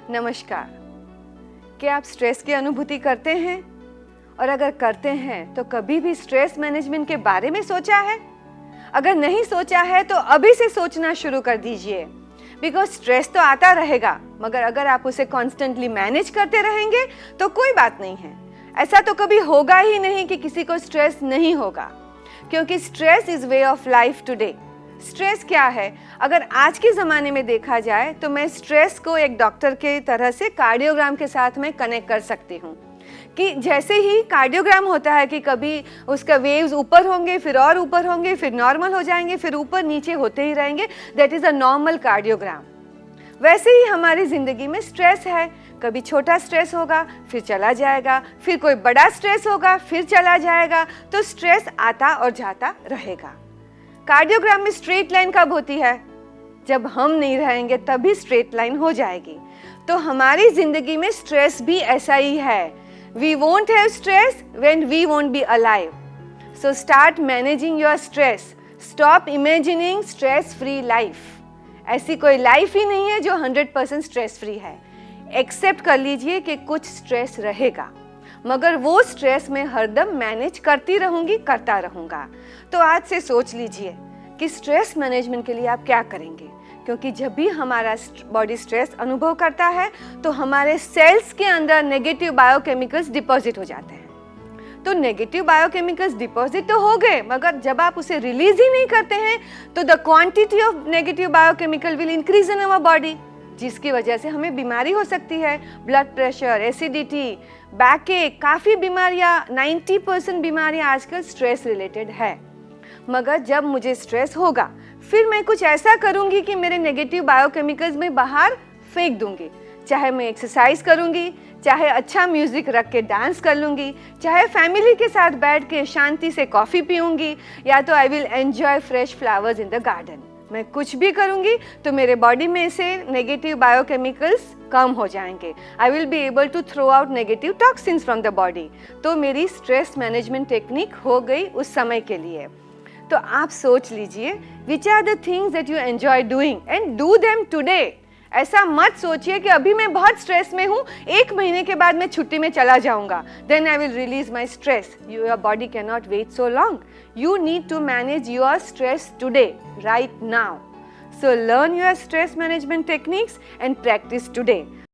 नमस्कार। क्या आप स्ट्रेस की अनुभूति करते हैं? और अगर करते हैं तो कभी भी स्ट्रेस मैनेजमेंट के बारे में सोचा है? अगर नहीं सोचा है तो अभी से सोचना शुरू कर दीजिए, बिकॉज स्ट्रेस तो आता रहेगा, मगर अगर आप उसे कॉन्स्टेंटली मैनेज करते रहेंगे तो कोई बात नहीं है। ऐसा तो कभी होगा ही नहीं कि किसी को स्ट्रेस नहीं होगा, क्योंकि stress is way of life today. Stress क्या है? अगर आज के ज़माने में देखा जाए तो मैं स्ट्रेस को एक डॉक्टर के तरह से कार्डियोग्राम के साथ में कनेक्ट कर सकती हूँ कि जैसे ही कार्डियोग्राम होता है कि कभी उसका वेव्स ऊपर होंगे, फिर और ऊपर होंगे, फिर नॉर्मल हो जाएंगे, फिर ऊपर नीचे होते ही रहेंगे, that is a normal cardiogram. वैसे ही हमारी ज़िंदगी में स्ट्रेस है। कभी छोटा स्ट्रेस होगा, फिर चला जाएगा, फिर कोई बड़ा स्ट्रेस होगा, फिर चला जाएगा, तो स्ट्रेस आता और जाता रहेगा। कार्डियोग्राम में स्ट्रेट लाइन कब होती है? जब हम नहीं रहेंगे तभी स्ट्रेट लाइन हो जाएगी। तो हमारी जिंदगी में स्ट्रेस भी ऐसा ही है। We won't have stress when we won't be alive. So start managing your stress. Stop imagining stress free life. ऐसी कोई लाइफ ही नहीं है जो 100% स्ट्रेस फ्री है। एक्सेप्ट कर लीजिए कि कुछ स्ट्रेस रहेगा, मगर वो स्ट्रेस में हरदम मैनेज करती रहूंगी, करता रहूंगा। तो आज से सोच लीजिए कि स्ट्रेस मैनेजमेंट के लिए आप क्या करेंगे, क्योंकि जब भी हमारा बॉडी स्ट्रेस अनुभव करता है तो हमारे सेल्स के अंदर नेगेटिव बायोकेमिकल्स डिपॉजिट हो जाते हैं। तो नेगेटिव बायोकेमिकल्स डिपॉजिट तो हो गए, मगर जब आप उसे रिलीज ही नहीं करते हैं तो the quantity of negative biochemical will increase in our body, जिसकी वजह से हमें बीमारी हो सकती है। ब्लड प्रेशर, एसिडिटी, बैक एक, काफ़ी बीमारियां, 90% बीमारियां आजकल स्ट्रेस रिलेटेड है। मगर जब मुझे स्ट्रेस होगा फिर मैं कुछ ऐसा करूंगी कि मेरे नेगेटिव बायोकेमिकल्स में बाहर फेंक दूंगी। चाहे मैं एक्सरसाइज करूंगी, चाहे अच्छा म्यूजिक रख के डांस कर लूंगी, चाहे फैमिली के साथ बैठ के शांति से कॉफ़ी पीऊंगी, या तो I will enjoy fresh flowers in the garden. मैं कुछ भी करूंगी तो मेरे बॉडी में से नेगेटिव बायोकेमिकल्स कम हो जाएंगे। I will be able to throw out negative toxins from the body. तो मेरी स्ट्रेस मैनेजमेंट टेक्निक हो गई उस समय के लिए। तो आप सोच लीजिए, which are the things that you enjoy doing and do them today. ऐसा मत सोचिए कि अभी मैं बहुत स्ट्रेस में हूँ, 1 महीने के बाद मैं छुट्टी में चला जाऊंगा, then I will release my stress. Your body can not wait so long. You need to manage your stress today, right now. So learn your stress management techniques and practice today.